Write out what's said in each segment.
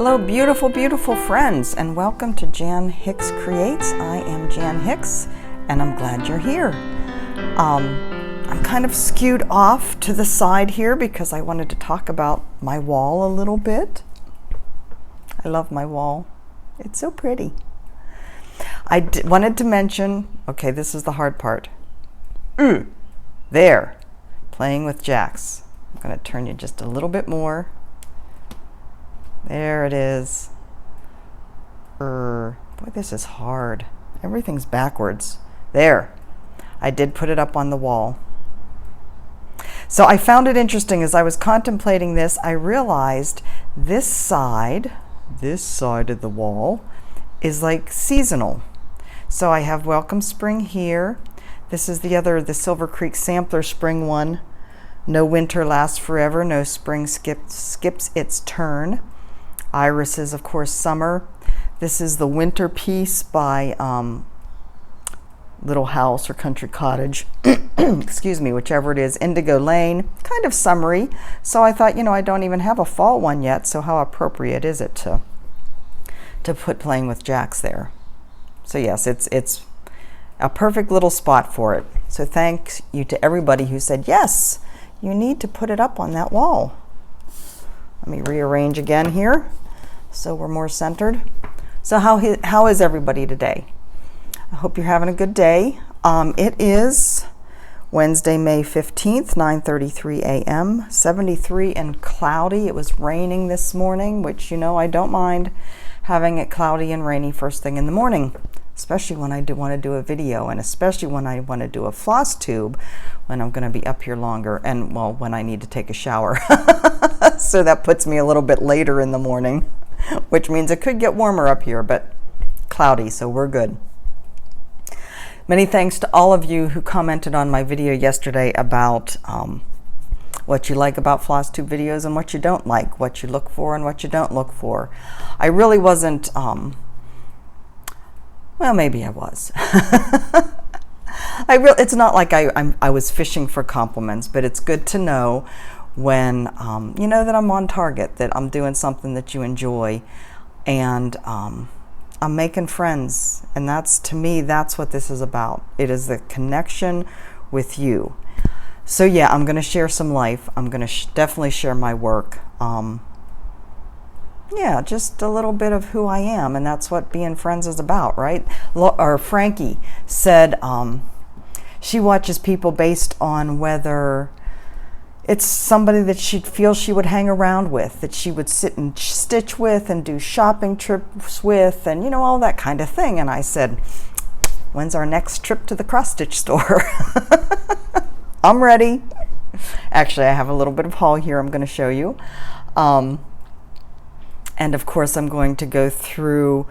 Hello, beautiful, beautiful friends, and welcome to Jan Hicks Creates. I am Jan Hicks, and I'm glad you're here. I'm kind of skewed off to the side here because I wanted to talk about my wall a little bit. I love my wall. It's so pretty. I wanted to mention, okay, this is the hard part. There, playing with jacks. I'm going to turn you just a little bit more. There it is. Boy, this is hard. Everything's backwards. There. I did put it up on the wall. So I found it interesting as I was contemplating this. I realized this side of the wall is like seasonal. So I have Welcome Spring here. This is the Silver Creek Sampler Spring one. No winter lasts forever. No spring skips its turn. Iris is, of course, summer. This is the winter piece by Little House or Country Cottage. Excuse me, whichever it is. Indigo Lane, kind of summery. So I thought, I don't even have a fall one yet, so how appropriate is it to put Playing with Jacks there? So yes, it's a perfect little spot for it. So thank you to everybody who said, yes, you need to put it up on that wall. Let me rearrange again here so we're more centered. So how is everybody today? I hope you're having a good day. It is Wednesday, May 15th, 9:33 a.m., 73 and cloudy. It was raining this morning, which I don't mind having it cloudy and rainy first thing in the morning, especially when I want to do a video, and especially when I want to do a Flosstube, when I'm going to be up here longer, and well, when I need to take a shower. So that puts me a little bit later in the morning, which means it could get warmer up here, but cloudy, so we're good. Many thanks to all of you who commented on my video yesterday about what you like about Flosstube videos and what you don't like, what you look for and what you don't look for. I really wasn't, well, maybe I was. It's not like I was fishing for compliments, but it's good to know when you know that I'm on target, that I'm doing something that you enjoy, and I'm making friends, and to me, that's what this is about. It is the connection with you. So yeah, I'm going to share some life. I'm going to definitely share my work. Yeah, just a little bit of who I am, and that's what being friends is about, right? Or Frankie said she watches people based on whether it's somebody that she'd feel she would hang around with, that she would sit and stitch with and do shopping trips with, and all that kind of thing. And I said, when's our next trip to the cross-stitch store? I'm ready. Actually, I have a little bit of haul here I'm going to show you. And of course, I'm going to go through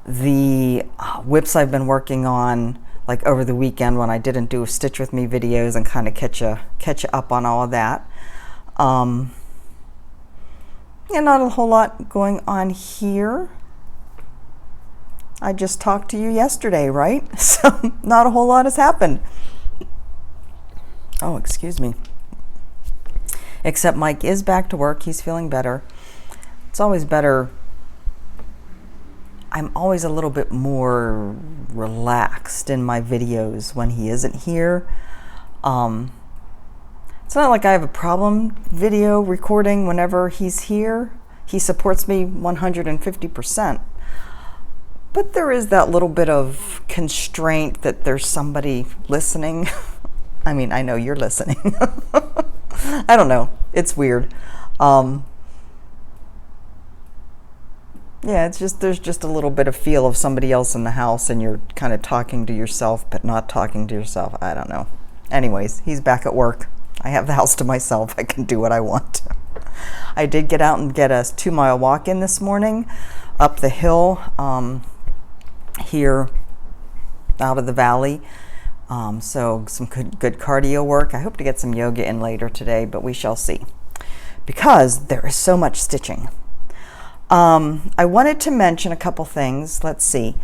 the whips I've been working on, like over the weekend when I didn't do Stitch With Me videos, and kind of catch you up on all of that. Yeah, not a whole lot going on here. I just talked to you yesterday, right? So not a whole lot has happened. Oh, excuse me. Except Mike is back to work. He's feeling better. It's always better. I'm always a little bit more relaxed in my videos when he isn't here. It's not like I have a problem video recording whenever he's here. He supports me 150%. But there is that little bit of constraint that there's somebody listening. I mean, I know you're listening. I don't know. It's weird. Yeah, there's just a little bit of feel of somebody else in the house, and you're kind of talking to yourself, but not talking to yourself. I don't know. Anyways, he's back at work. I have the house to myself. I can do what I want. I did get out and get a 2-mile walk in this morning up the hill here out of the valley. So some good cardio work. I hope to get some yoga in later today, but we shall see, because there is so much stitching. I wanted to mention a couple things. Let's see.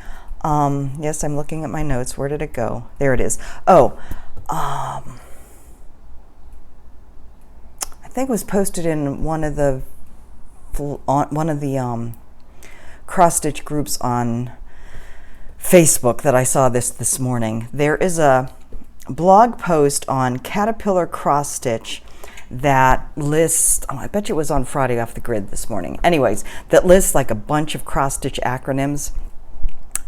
Yes, I'm looking at my notes. Where did it go? There it is. Oh, I think it was posted in one of the cross-stitch groups on Facebook that I saw this morning. There is a blog post on Caterpillar cross stitch that lists, I bet you it was on Friday off the grid this morning. Anyways, that lists like a bunch of cross stitch acronyms.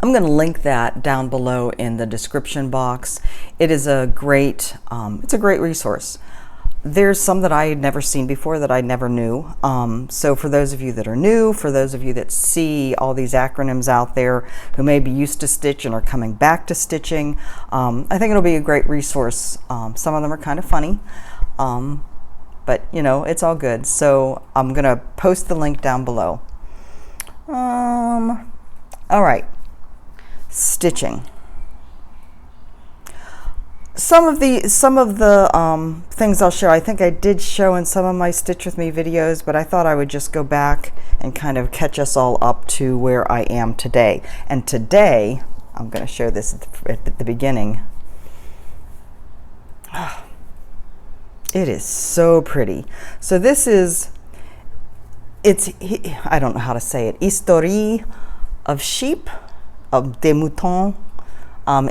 I'm going to link that down below in the description box. It is a great, it's a great resource. There's some that I had never seen before that I never knew. So for those of you that are new, for those of you that see all these acronyms out there who may be used to stitch and are coming back to stitching, I think it'll be a great resource. Some of them are kind of funny, but you know, it's all good. So I'm gonna post the link down below. All right, stitching. Some of the things I'll show, I think I did show in some of my Stitch With Me videos, but I thought I would just go back and kind of catch us all up to where I am today. And today, I'm going to show this at the beginning. It is so pretty. So this is, I don't know how to say it, Histoire of sheep, of des moutons,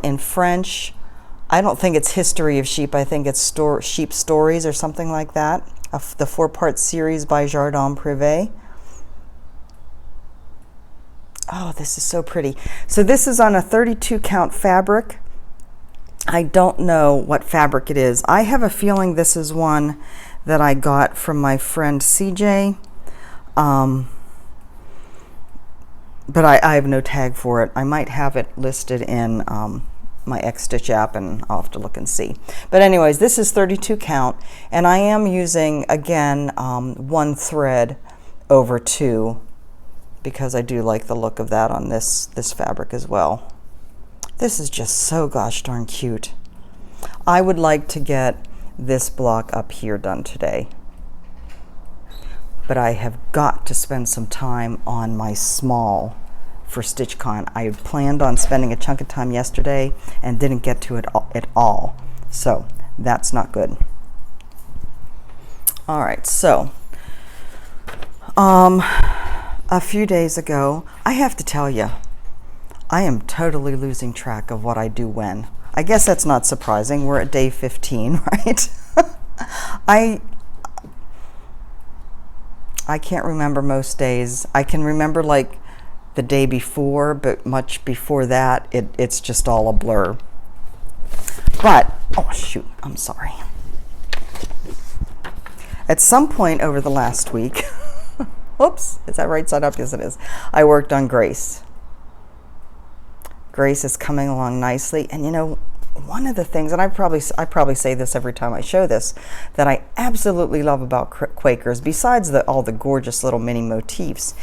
in French. I don't think it's History of Sheep. I think it's Sheep Stories or something like that. The 4-part series by Jardin Privé. Oh, this is so pretty. So this is on a 32 count fabric. I don't know what fabric it is. I have a feeling this is one that I got from my friend CJ. But I have no tag for it. I might have it listed in my X-Stitch app, and I'll have to look and see. But anyways, this is 32 count, and I am using, again, 1 thread over 2, because I do like the look of that on this fabric as well. This is just so gosh darn cute. I would like to get this block up here done today, but I have got to spend some time on my small for StitchCon. I had planned on spending a chunk of time yesterday and didn't get to it at all. So that's not good. All right, so a few days ago, I have to tell you, I am totally losing track of what I do when. I guess that's not surprising. We're at day 15, right? I can't remember most days. I can remember like the day before, but much before that, it's just all a blur. But, oh shoot, I'm sorry. At some point over the last week, oops, is that right side up? Yes, it is. I worked on Grace. Grace is coming along nicely, and you know, one of the things, and I probably say this every time I show this, that I absolutely love about Quakers, besides all the gorgeous little mini motifs,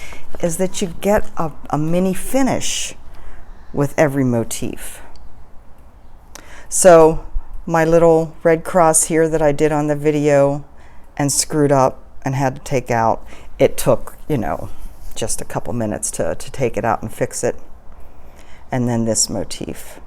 is that you get a mini finish with every motif. So my little red cross here that I did on the video and screwed up and had to take out, it took, you know, just a couple minutes to take it out and fix it. And then this motif.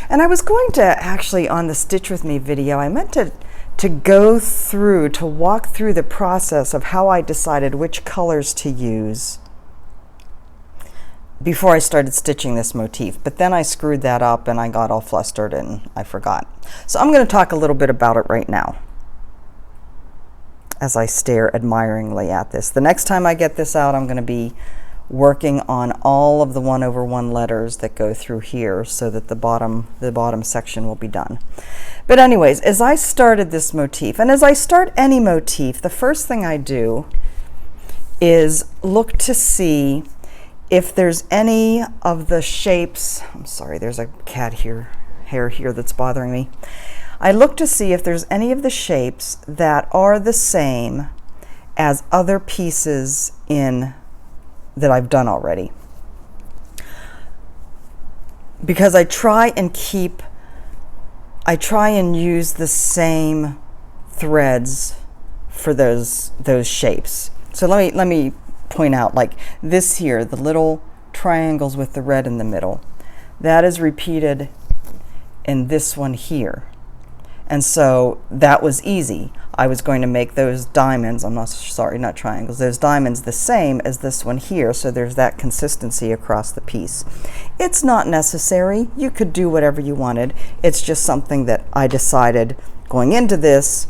And I was going to actually, on the Stitch With Me video, I meant to go through, to walk through the process of how I decided which colors to use before I started stitching this motif. But then I screwed that up and I got all flustered and I forgot. So I'm going to talk a little bit about it right now as I stare admiringly at this. The next time I get this out, I'm going to be working on all of the 1/1 letters that go through here so that the bottom section will be done. But anyways, as I started this motif, and as I start any motif, the first thing I do is look to see if there's any of the shapes. I'm sorry, there's a cat hair here that's bothering me. I look to see if there's any of the shapes that are the same as other pieces that I've done already. Because I try and use the same threads for those shapes. So let me point out, like this here, the little triangles with the red in the middle, that is repeated in this one here. And so that was easy. I was going to make those diamonds, not triangles, those diamonds the same as this one here, so there's that consistency across the piece. It's not necessary. You could do whatever you wanted. It's just something that I decided going into this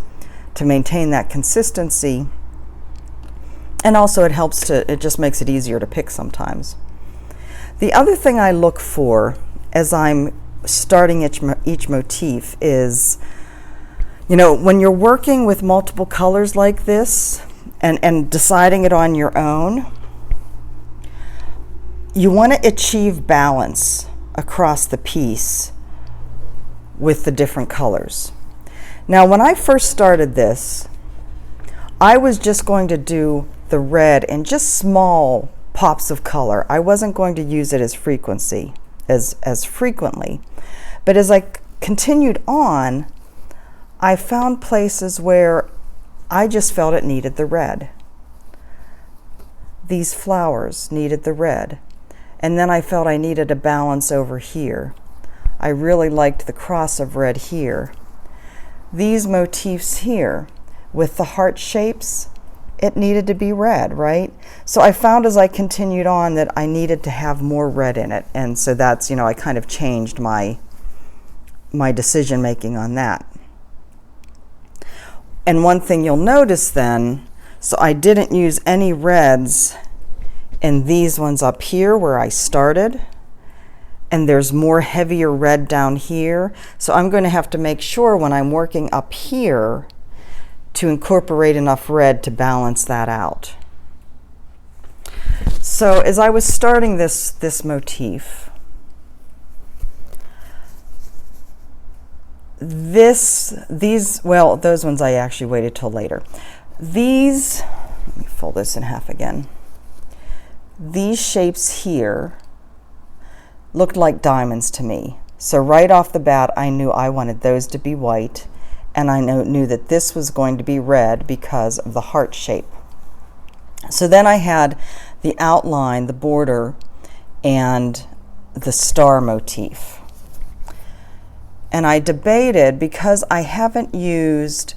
to maintain that consistency. And also it just makes it easier to pick sometimes. The other thing I look for as I'm starting each motif is, you know, when you're working with multiple colors like this and deciding it on your own, you want to achieve balance across the piece with the different colors. Now, when I first started this, I was just going to do the red in just small pops of color. I wasn't going to use it as frequently. But as I continued on, I found places where I just felt it needed the red. These flowers needed the red. And then I felt I needed a balance over here. I really liked the cross of red here. These motifs here with the heart shapes, it needed to be red, right? So I found as I continued on that I needed to have more red in it. And so that's, you know, I kind of changed my decision making on that. And one thing you'll notice then, so I didn't use any reds in these ones up here where I started, and there's more heavier red down here. So I'm going to have to make sure when I'm working up here to incorporate enough red to balance that out. So as I was starting this motif, those ones I actually waited till later. These, let me fold this in half again. These shapes here looked like diamonds to me. So right off the bat, I knew I wanted those to be white, and I knew that this was going to be red because of the heart shape. So then I had the outline, the border, and the star motif. And I debated, because I haven't used,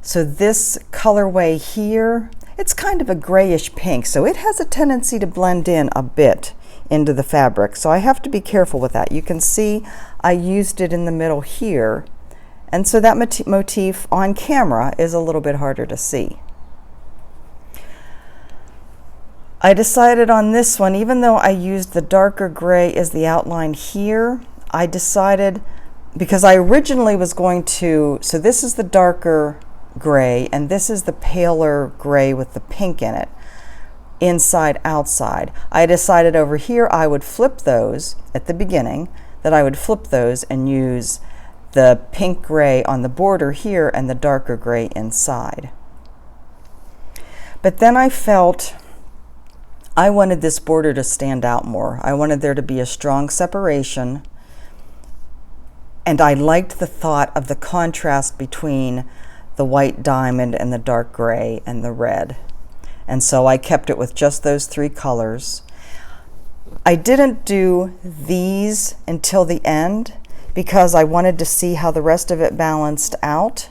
so this colorway here, it's kind of a grayish pink, so it has a tendency to blend in a bit into the fabric. So I have to be careful with that. You can see I used it in the middle here, and so that motif on camera is a little bit harder to see. I decided on this one, even though I used the darker gray as the outline here, I decided, because I originally was going to, so this is the darker gray and this is the paler gray with the pink in it, inside, outside. I decided over here I would flip those at the beginning, that I would flip those and use the pink gray on the border here and the darker gray inside. But then I felt I wanted this border to stand out more. I wanted there to be a strong separation, and I liked the thought of the contrast between the white diamond and the dark gray and the red. And so I kept it with just those three colors. I didn't do these until the end because I wanted to see how the rest of it balanced out,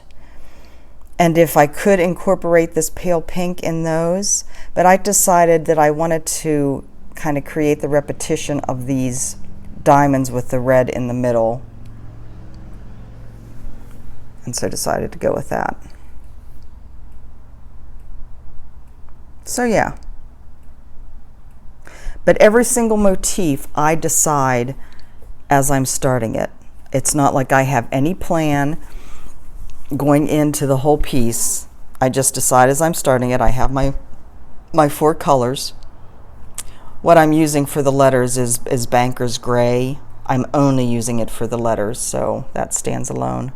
and if I could incorporate this pale pink in those. But I decided that I wanted to kind of create the repetition of these diamonds with the red in the middle, and so decided to go with that. So yeah. But every single motif I decide as I'm starting it. It's not like I have any plan going into the whole piece. I just decide as I'm starting it. I have my four colors. What I'm using for the letters is Banker's Gray. I'm only using it for the letters, so that stands alone.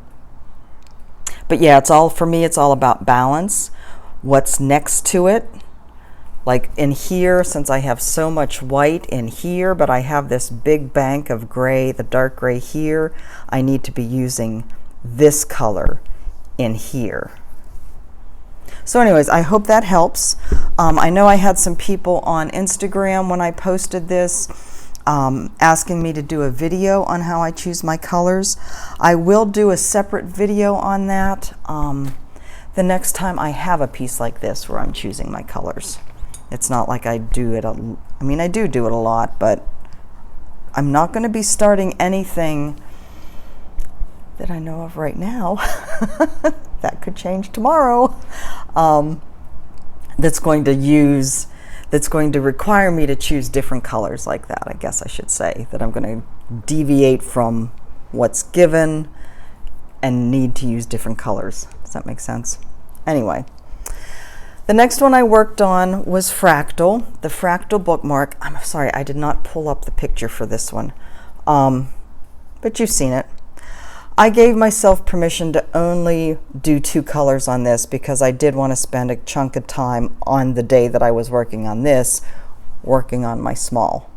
But yeah, it's all, for me, it's all about balance. What's next to it? Like in here, since I have so much white in here, but I have this big bank of gray, the dark gray here, I need to be using this color in here. So anyways, I hope that helps. I know I had some people on Instagram when I posted this asking me to do a video on how I choose my colors. I will do a separate video on that the next time I have a piece like this where I'm choosing my colors. It's not like I do it, I mean I do it a lot, but I'm not going to be starting anything that I know of right now. That could change tomorrow. That's going to require me to choose different colors like that, I guess I should say. That I'm going to deviate from what's given and need to use different colors. Does that make sense? Anyway, the next one I worked on was Fractal, the Fractal bookmark. I'm sorry, I did not pull up the picture for this one, but you've seen it. I gave myself permission to only do 2 colors on this because I did want to spend a chunk of time on the day that I was working on this, working on my small.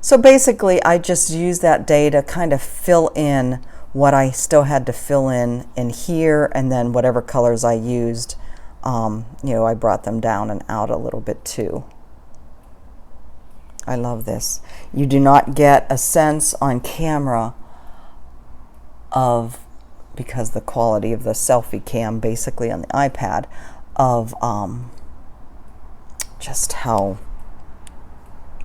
So basically, I just used that day to kind of fill in what I still had to fill in here, and then whatever colors I used, you know, I brought them down and out a little bit too. I love this. You do not get a sense on camera of, because the quality of the selfie cam basically on the iPad, of just how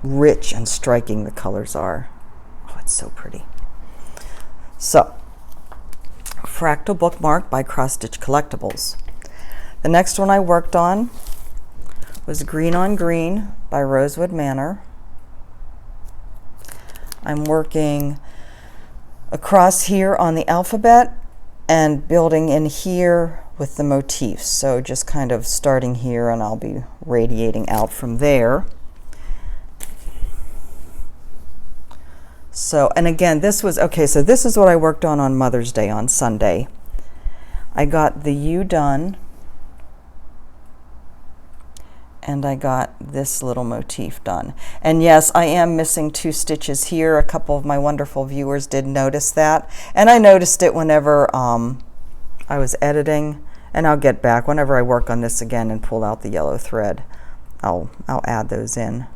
rich and striking the colors are. Oh, it's so pretty. So, Fractal Bookmark by Cross Stitch Collectibles. The next one I worked on was Green on Green by Rosewood Manor. I'm working across here on the alphabet and building in here with the motifs. So just kind of starting here, and I'll be radiating out from there. So, and again, this was, okay, so this is what I worked on Mother's Day on Sunday. I got the U done, and I got this little motif done. And yes, I am missing 2 stitches here. A couple of my wonderful viewers did notice that, and I noticed it whenever I was editing, and I'll get back whenever I work on this again and pull out the yellow thread. I'll add those in.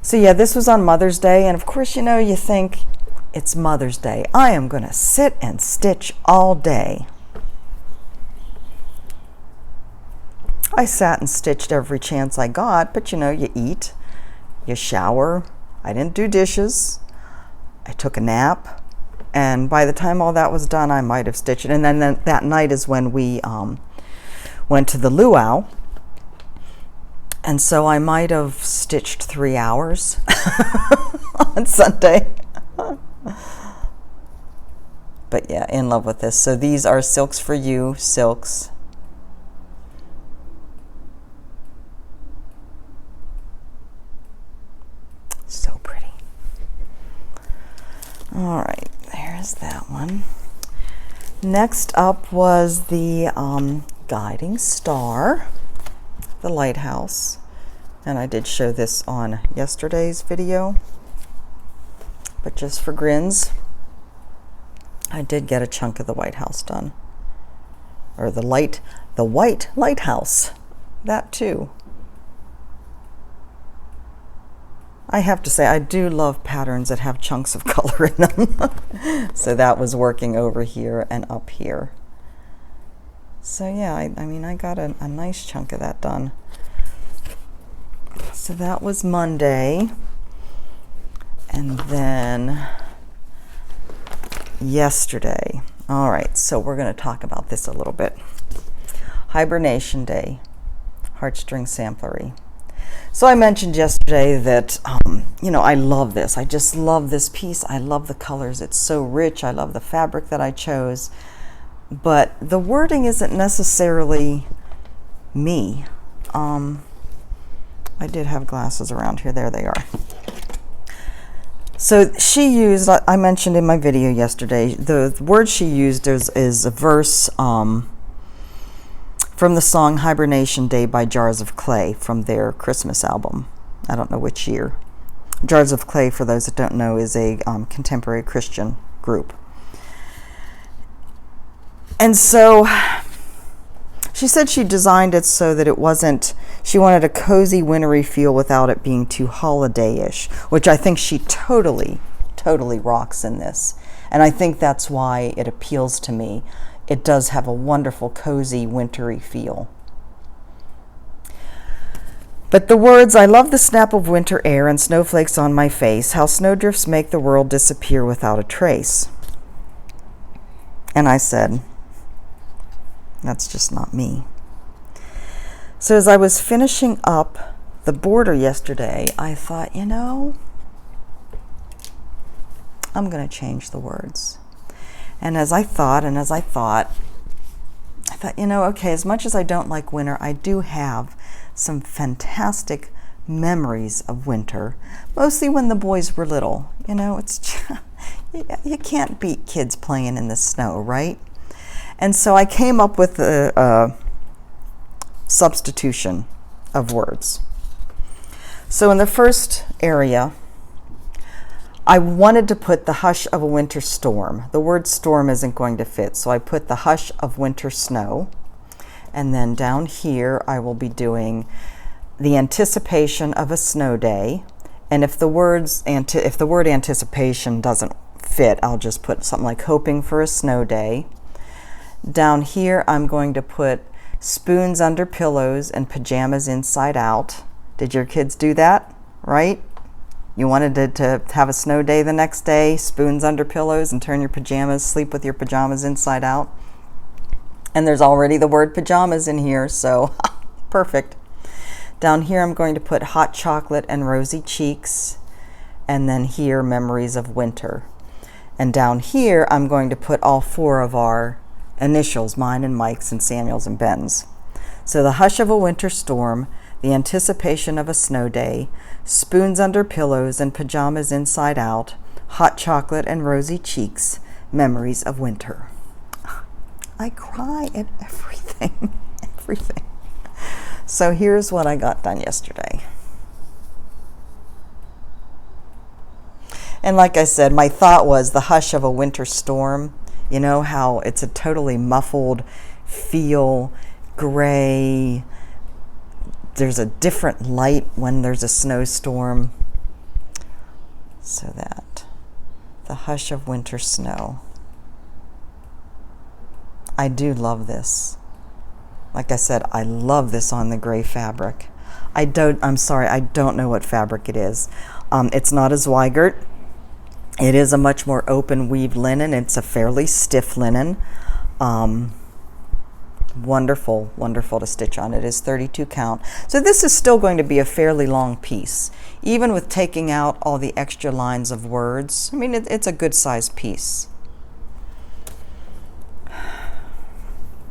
So yeah, this was on Mother's Day, and of course, you know, you think it's Mother's Day. I am gonna sit and stitch all day. I sat and stitched every chance I got, but you know, you eat, you shower. I didn't do dishes. I took a nap, and by the time all that was done, I might have stitched it. And then that night is when we went to the luau, and so I might have stitched 3 hours on Sunday. But yeah, in love with this. So these are Silks for You silks. So pretty. All right, there's that one. Next up was the Guiding Star, the Lighthouse, and I did show this on yesterday's video, but just for grins, I did get a chunk of the White House done, or the white lighthouse, that too. I have to say, I do love patterns that have chunks of color in them. So that was working over here and up here. So yeah, I mean, I got a nice chunk of that done. So that was Monday. And then yesterday. All right, so we're going to talk about this a little bit. Hibernation Day, Heartstring Samplery. So I mentioned yesterday that, you know, I love this. I just love this piece. I love the colors. It's so rich. I love the fabric that I chose. But the wording isn't necessarily me. I did have glasses around here. There they are. So she used, I mentioned in my video yesterday, the word she used is a verse from the song Hibernation Day by Jars of Clay from their Christmas album. I don't know which year. Jars of Clay, for those that don't know, is a contemporary Christian group. And so She said she designed it so that it wasn't, she wanted a cozy, wintry feel without it being too holiday-ish, which I think she totally rocks in this. And I think that's why it appeals to me. It does have a wonderful, cozy, wintry feel. But the words, I love the snap of winter air and snowflakes on my face, how snowdrifts make the world disappear without a trace. And I said, that's just not me. So as I was finishing up the border yesterday, I thought, you know, I'm going to change the words. And as I thought, you know, okay, as much as I don't like winter, I do have some fantastic memories of winter, mostly when the boys were little. You know, it's just, you can't beat kids playing in the snow, right? And so I came up with a substitution of words. So in the first area, I wanted to put the hush of a winter storm. The word storm isn't going to fit, so I put the hush of winter snow. And then down here, I will be doing the anticipation of a snow day. And if the word anticipation doesn't fit, I'll just put something like hoping for a snow day. Down here, I'm going to put spoons under pillows and pajamas inside out. Did your kids do that? Right? You wanted to have a snow day the next day, spoons under pillows, and turn your pajamas, sleep with your pajamas inside out. And there's already the word pajamas in here, so perfect. Down here, I'm going to put hot chocolate and rosy cheeks, and then here, memories of winter. And down here, I'm going to put all four of our initials, mine and Mike's and Samuel's and Ben's. So the hush of a winter storm, the anticipation of a snow day, spoons under pillows and pajamas inside out, hot chocolate and rosy cheeks, memories of winter. I cry at everything, everything. So here's what I got done yesterday. And like I said, my thought was the hush of a winter storm. You know how it's a totally muffled feel, gray. There's a different light when there's a snowstorm. So that, the hush of winter snow. I do love this. Like I said, I love this on the gray fabric. I'm sorry, I don't know what fabric it is. It's not a Zweigart. It is a much more open weaved linen. It's a fairly stiff linen. Wonderful, wonderful to stitch on. It is 32 count. So this is still going to be a fairly long piece, even with taking out all the extra lines of words. I mean, it's a good size piece.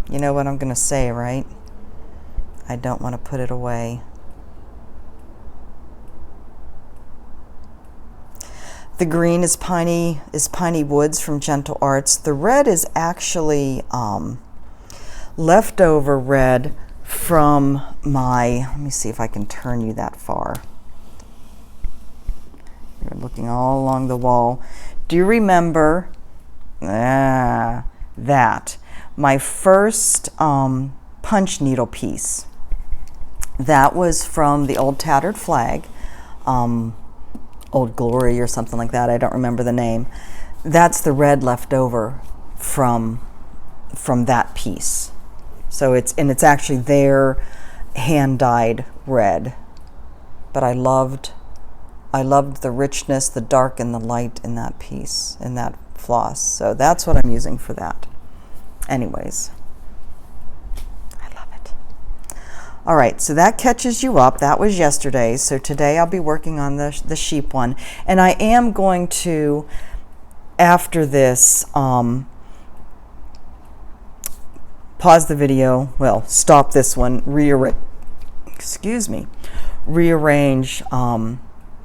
You know what I'm going to say, right? I don't want to put it away. The green is Piney Woods from Gentle Arts. The red is actually leftover red from my, let me see if I can turn you that far. You're looking all along the wall. Do you remember that? My first punch needle piece. That was from the old Tattered Flag, Old Glory or something like that. I don't remember the name. That's the red left over from that piece. So it's actually their hand-dyed red. But I loved the richness, the dark and the light in that piece, in that floss. So that's what I'm using for that. Anyways, I love it. All right, so that catches you up. That was yesterday. So today I'll be working on the sheep one. And I am going to, after this, pause the video, well, stop this one, rearrange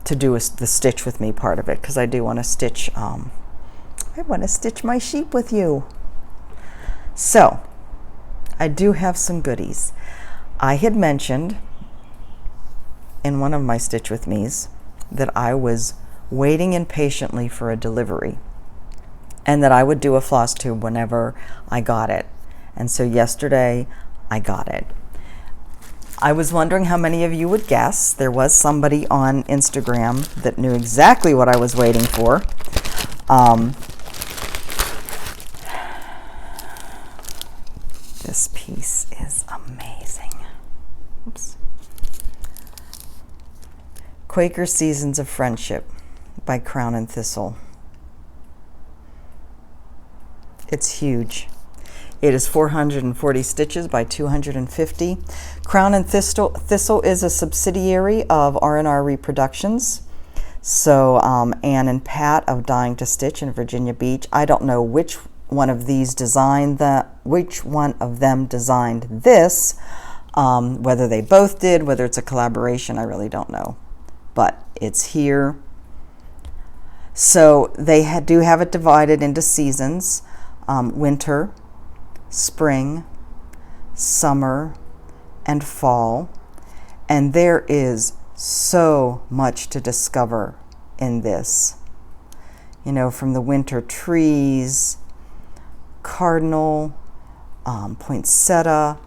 to do the stitch with me part of it, because I do want to stitch, I want to stitch my sheep with you. So, I do have some goodies. I had mentioned in one of my Stitch With Me's that I was waiting impatiently for a delivery and that I would do a Flosstube whenever I got it. And so yesterday I got it. I was wondering how many of you would guess. There was somebody on Instagram that knew exactly what I was waiting for. This piece is amazing. Oops. Quaker Seasons of Friendship by Crown and Thistle. It's huge. It is 440 stitches by 250. Crown and Thistle is a subsidiary of R&R Reproductions. So Anne and Pat of Dying to Stitch in Virginia Beach. I don't know which one of these which one of them designed this. Whether they both did, whether it's a collaboration, I really don't know. But it's here. So they do have it divided into seasons: winter, spring, summer, and fall. And there is so much to discover in this. You know, from the winter trees, cardinal, poinsettia,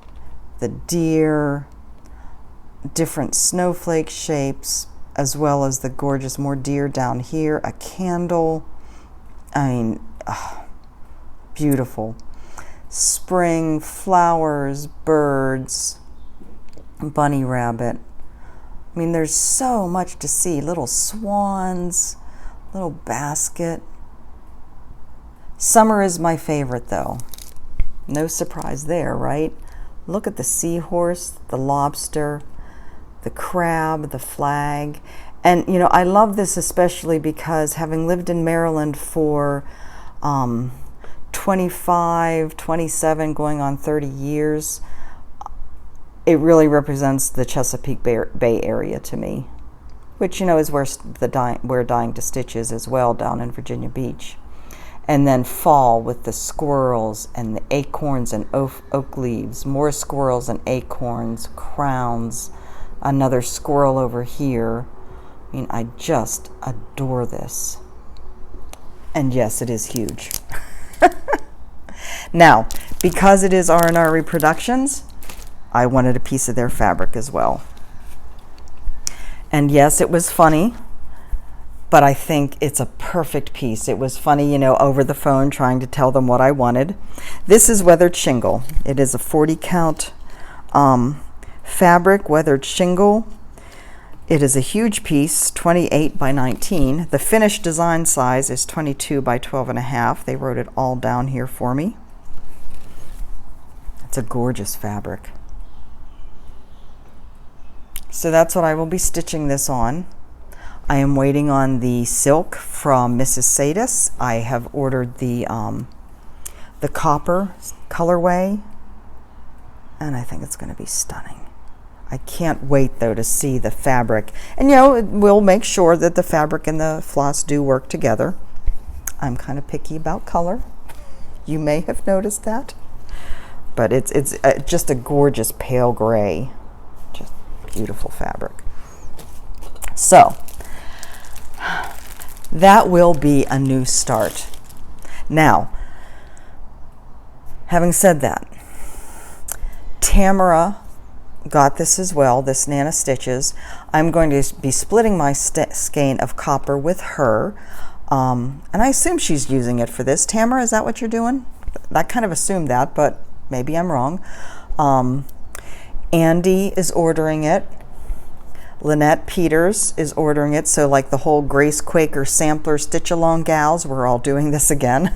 the deer, different snowflake shapes, as well as the gorgeous more deer down here, a candle. I mean, beautiful. Spring, flowers, birds, bunny rabbit. I mean, there's so much to see. Little swans, little basket. Summer is my favorite, though. No surprise there, right? Look at the seahorse, the lobster, the crab, the flag. And, you know, I love this especially because having lived in Maryland for 25, 27, going on 30 years, it really represents the Chesapeake Bay area to me, which, you know, is where Dying to Stitch is as well, down in Virginia Beach. And then fall with the squirrels and the acorns and oak leaves, more squirrels and acorns, crowns, another squirrel over here. I mean, I just adore this. And yes, it is huge. Now, because it is R&R Reproductions, I wanted a piece of their fabric as well. And yes, it was funny, but I think it's a perfect piece. It was funny, you know, over the phone trying to tell them what I wanted. This is weathered shingle. It is a 40 count fabric, weathered shingle. It is a huge piece, 28 by 19. The finished design size is 22 by 12.5. They wrote it all down here for me. It's a gorgeous fabric. So that's what I will be stitching this on. I am waiting on the silk from Mrs. Sadis. I have ordered the copper colorway, and I think it's going to be stunning. I can't wait, though, to see the fabric. And, you know, we'll make sure that the fabric and the floss do work together. I'm kind of picky about color. You may have noticed that. But it's just a gorgeous pale gray. Just beautiful fabric. So, that will be a new start. Now, having said that, Tamara got this as well, this Nana Stitches. I'm going to be splitting my skein of copper with her. And I assume she's using it for this. Tamara, is that what you're doing? I kind of assumed that, but maybe I'm wrong. Andy is ordering it. Lynette Peters is ordering it. So like the whole Grace Quaker sampler stitch along gals, we're all doing this again.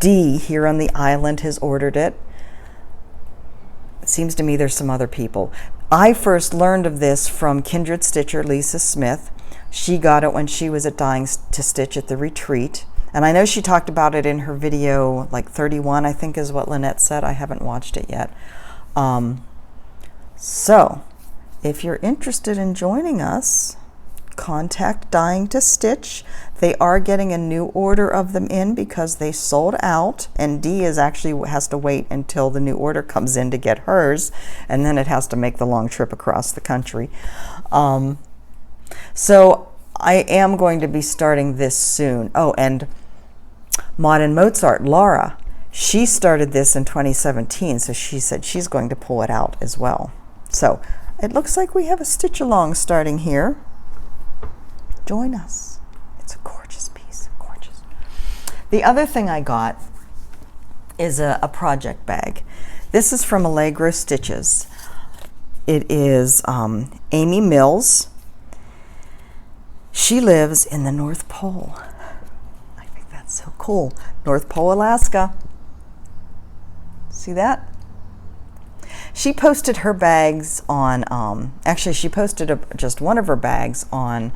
Dee here on the island has ordered it. It seems to me there's some other people. I first learned of this from Kindred Stitcher Lisa Smith. She got it when she was at Dying to Stitch at the retreat. And I know she talked about it in her video, like 31, I think is what Lynette said. I haven't watched it yet. So, if you're interested in joining us, contact Dying to Stitch. They are getting a new order of them in because they sold out, and Dee has to wait until the new order comes in to get hers, and then it has to make the long trip across the country. So I am going to be starting this soon. Oh, and Maud and Mozart, Laura, She started this in 2017, so she said she's going to pull it out as well. So it looks like we have a stitch along starting here. Join us. It's a gorgeous piece, gorgeous. The other thing I got is a project bag. This is from Allegro Stitches. It is Amy Mills. She lives in the North Pole. I think that's so cool. North Pole, Alaska. See that? She posted her bags on, actually she posted just one of her bags on,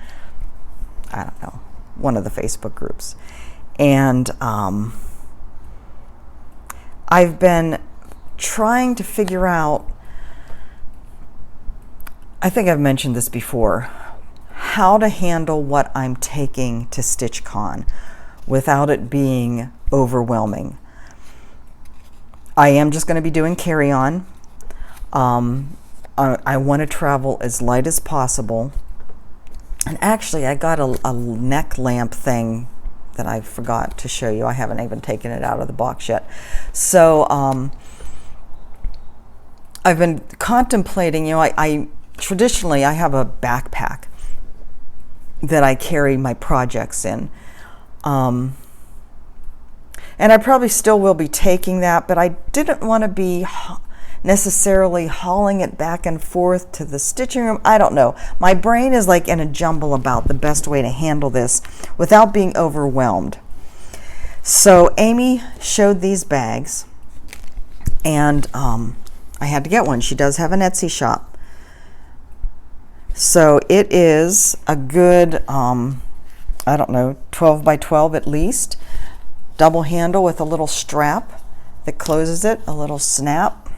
I don't know, one of the Facebook groups. And I've been trying to figure out, I think I've mentioned this before, how to handle what I'm taking to StitchCon without it being overwhelming. I am just going to be doing carry-on. I want to travel as light as possible. And actually, I got a neck lamp thing that I forgot to show you. I haven't even taken it out of the box yet. So I've been contemplating, you know, I traditionally I have a backpack that I carry my projects in. And I probably still will be taking that, but I didn't want to be necessarily hauling it back and forth to the stitching room. I don't know. My brain is like in a jumble about the best way to handle this without being overwhelmed. So Amy showed these bags, and I had to get one. She does have an Etsy shop. So it is a good, I don't know, 12 by 12 at least. Double handle with a little strap that closes it, a little snap.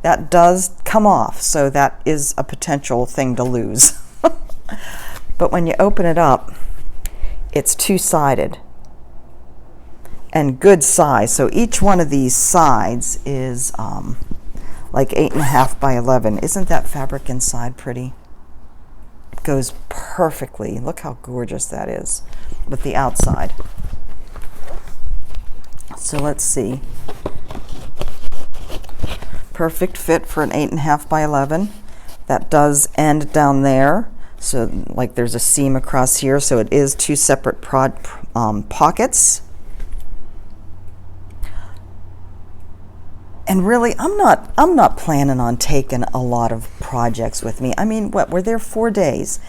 That does come off, so that is a potential thing to lose. But when you open it up, it's two-sided and good size. So each one of these sides is like 8.5 by 11. Isn't that fabric inside pretty? It goes perfectly. Look how gorgeous that is with the outside. So let's see. Perfect fit for an 8.5 by 11. That does end down there. So like there's a seam across here, so it is two separate pockets. And really, I'm not planning on taking a lot of projects with me. I mean, what, we're there 4 days.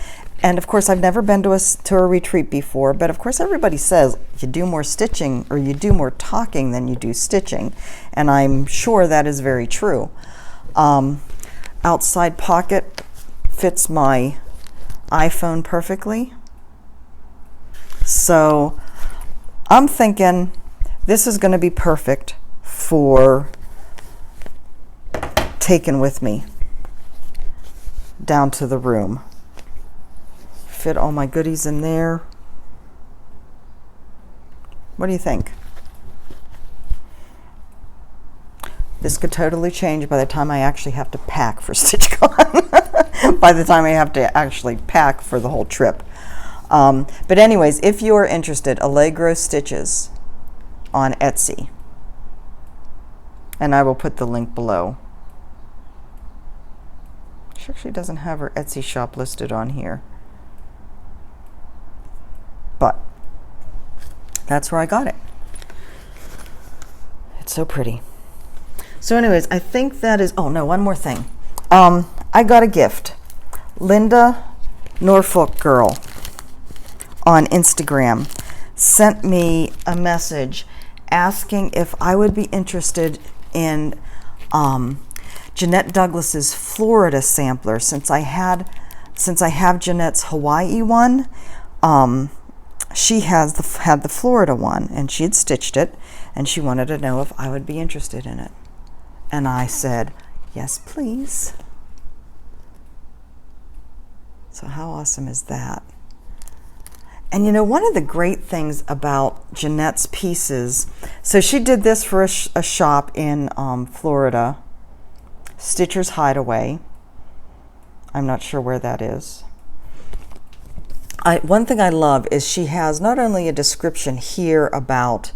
And of course, I've never been to a retreat before, but of course everybody says you do more stitching or you do more talking than you do stitching. And I'm sure that is very true. Outside pocket fits my iPhone perfectly. So I'm thinking this is going to be perfect for taking with me down to the room. Fit all my goodies in there. What do you think? This could totally change by the time I actually have to pack for StitchCon. By the time I have to actually pack for the whole trip. But anyways, if you are interested, Allegro Stitches on Etsy. And I will put the link below. She actually doesn't have her Etsy shop listed on here. But that's where I got it. It's so pretty. So anyways, I think that is, oh no, one more thing. I got a gift. Linda Norfolk Girl on Instagram sent me a message asking if I would be interested in Jeannette Douglas's Florida sampler. Since I have Jeannette's Hawaii one, she had the Florida one, and she had stitched it, and she wanted to know if I would be interested in it. And I said, yes, please. So how awesome is that? And you know, one of the great things about Jeannette's pieces, so she did this for a shop in Florida, Stitcher's Hideaway. I'm not sure where that is. One thing I love is she has not only a description here about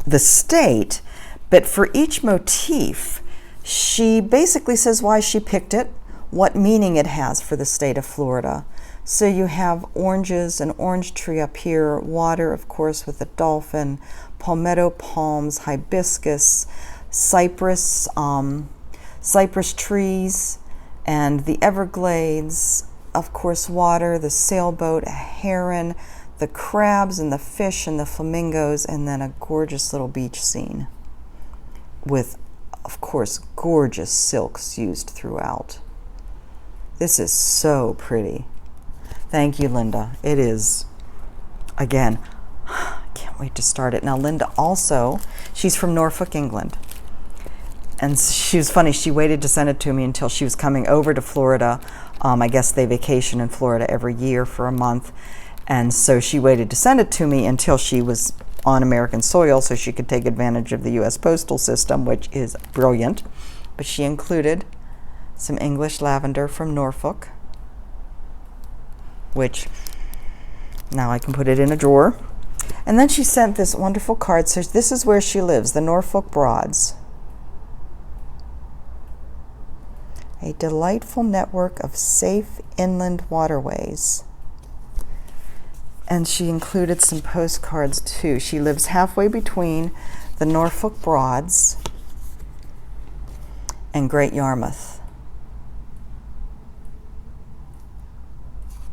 the state, but for each motif, she basically says why she picked it, what meaning it has for the state of Florida. So you have oranges, an orange tree up here, water, of course, with a dolphin, palmetto palms, hibiscus, cypress, cypress trees, and the Everglades, of course, water, the sailboat, a heron, the crabs and the fish and the flamingos, and then a gorgeous little beach scene with, of course, gorgeous silks used throughout. This is so pretty. Thank you, Linda. It is, again, I can't wait to start it. Now, Linda also, she's from Norfolk, England. And she was funny, she waited to send it to me until she was coming over to Florida. I guess they vacation in Florida every year for a month. And so she waited to send it to me until she was on American soil so she could take advantage of the U.S. postal system, which is brilliant. But she included some English lavender from Norfolk, which now I can put it in a drawer. And then she sent this wonderful card. So this is where she lives, the Norfolk Broads. A delightful network of safe inland waterways. And she included some postcards too. She lives halfway between the Norfolk Broads and Great Yarmouth,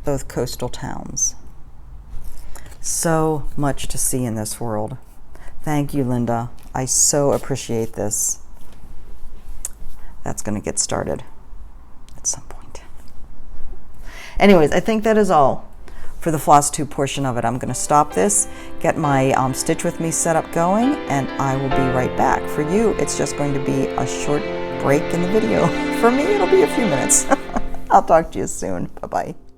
both coastal towns. So much to see in this world. Thank you, Linda. I so appreciate this. That's going to get started at some point. Anyways, I think that is all for the Flosstube portion of it. I'm going to stop this, get my Stitch With Me setup going, and I will be right back. For you, it's just going to be a short break in the video. For me, it'll be a few minutes. I'll talk to you soon. Bye-bye.